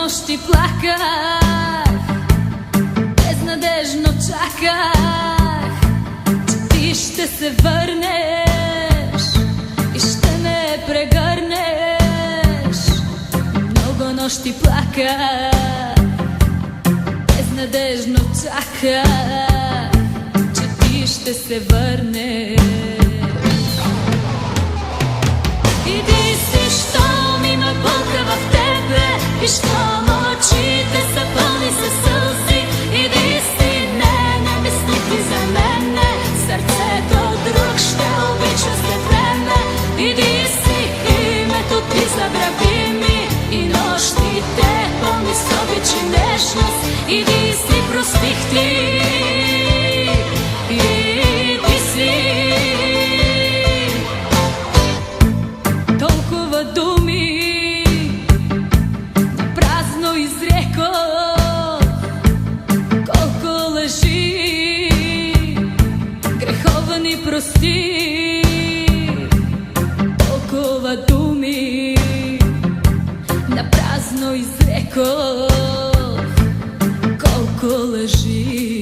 Нощи плаках, безнадежно чаках, че ти ще се върнеш и ще ме прегърнеш. Много нощи плаках, безнадежно чаках, че ти ще се върнеш. Иди си, щом има болка в тебе, и щом очите са пълни със сълзи. Иди си, не мисли ти за мене, сърцето друг ще обича след време. Иди си, името ти забрави ми, и нощите пълни с обич и нежност. Иди си, простих ти, иди си. Толкова думи напразно изрекох, колко лъжи греховни прости. Толкова думи напразно изрекох, колко лъжи.